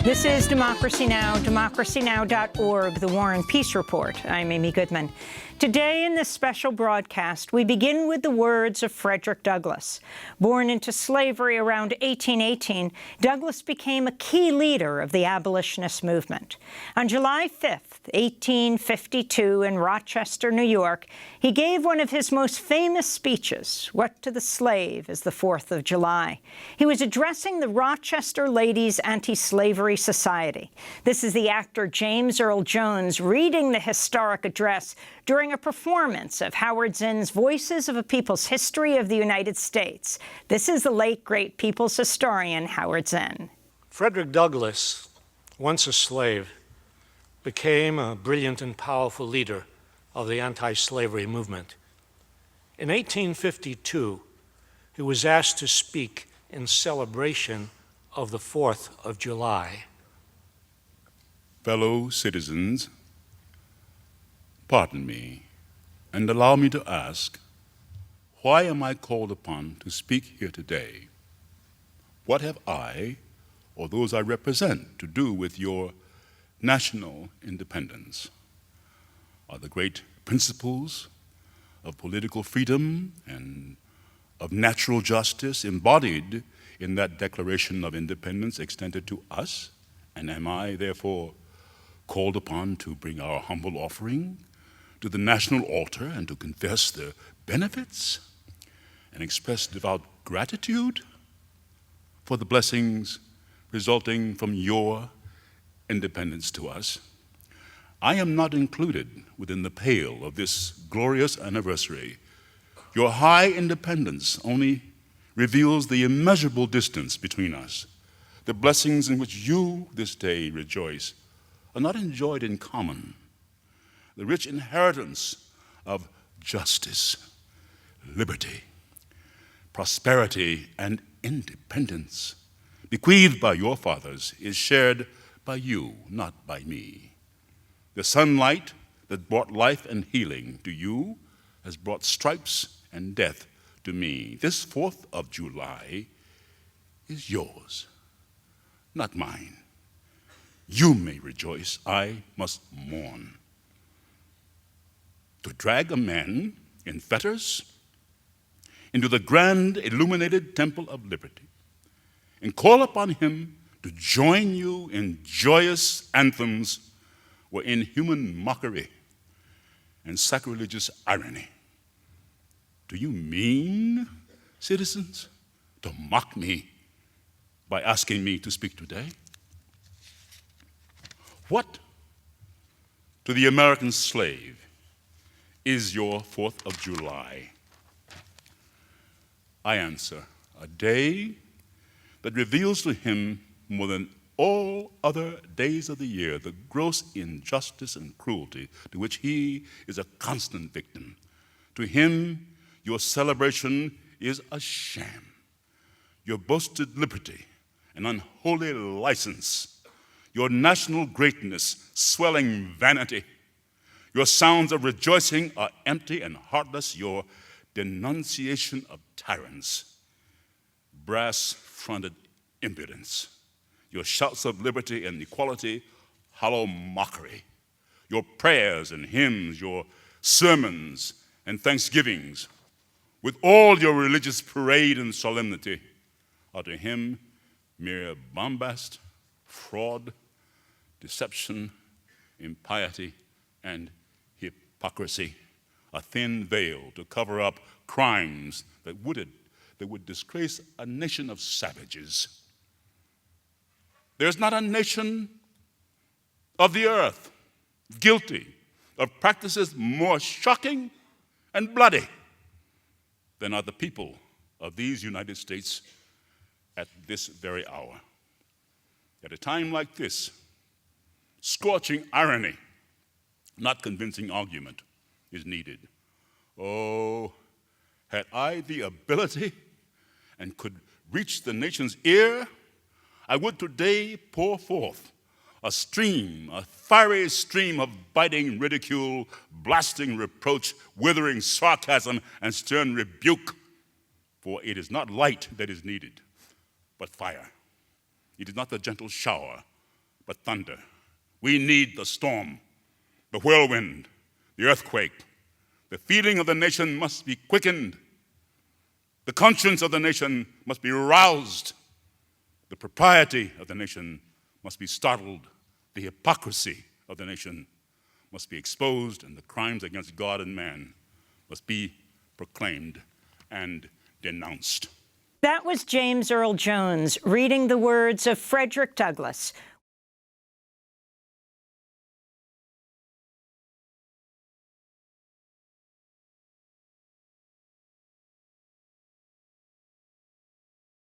This is Democracy Now!, democracynow.org, the War and Peace Report. I'm Amy Goodman. Today in this special broadcast, we begin with the words of Frederick Douglass. Born into slavery around 1818, Douglass became a key leader of the abolitionist movement. On July 5th, 1852, in Rochester, New York, he gave one of his most famous speeches, What to the Slave is the 4th of July. He was addressing the Rochester Ladies Antislavery Society. This is the actor James Earl Jones reading the historic address during a performance of Howard Zinn's Voices of a People's History of the United States. This is the late, great people's historian, Howard Zinn. Frederick Douglass, once a slave, became a brilliant and powerful leader of the anti-slavery movement. In 1852, he was asked to speak in celebration of the 4th of July. Fellow citizens, pardon me, and allow me to ask, why am I called upon to speak here today? What have I, or those I represent, to do with your national independence? Are the great principles of political freedom and of natural justice embodied in that Declaration of Independence extended to us? And am I, therefore, called upon to bring our humble offering to the national altar and to confess the benefits and express devout gratitude for the blessings resulting from your independence to us? I am not included within the pale of this glorious anniversary. Your high independence only reveals the immeasurable distance between us. The blessings in which you this day rejoice are not enjoyed in common. The rich inheritance of justice, liberty, prosperity, and independence bequeathed by your fathers is shared by you, not by me. The sunlight that brought life and healing to you has brought stripes and death to me. This 4th of July is yours, not mine. You may rejoice, I must mourn. To drag a man in fetters into the grand illuminated temple of liberty and call upon him to join you in joyous anthems were inhuman mockery and sacrilegious irony. Do you mean, citizens, to mock me by asking me to speak today? What to the American slave is your 4th of July? I answer, a day that reveals to him more than all other days of the year the gross injustice and cruelty to which he is a constant victim. To him, your celebration is a sham. Your boasted liberty, an unholy license. Your national greatness, swelling vanity. Your sounds of rejoicing are empty and heartless. Your denunciation of tyrants, brass-fronted impudence. Your shouts of liberty and equality, hollow mockery. Your prayers and hymns, your sermons and thanksgivings, with all your religious parade and solemnity, are to him mere bombast, fraud, deception, impiety, and hypocrisy, a thin veil to cover up crimes that would disgrace a nation of savages. There's not a nation of the earth guilty of practices more shocking and bloody than are the people of these United States at this very hour. At a time like this, scorching irony, not convincing argument, is needed. Oh, had I the ability and could reach the nation's ear, I would today pour forth a fiery stream of biting ridicule, blasting reproach, withering sarcasm, and stern rebuke. For it is not light that is needed, but fire. It is not the gentle shower, but thunder. We need the storm, the whirlwind, the earthquake. The feeling of the nation must be quickened. The conscience of the nation must be roused. The propriety of the nation must be startled. The hypocrisy of the nation must be exposed, and the crimes against God and man must be proclaimed and denounced. That was James Earl Jones reading the words of Frederick Douglass,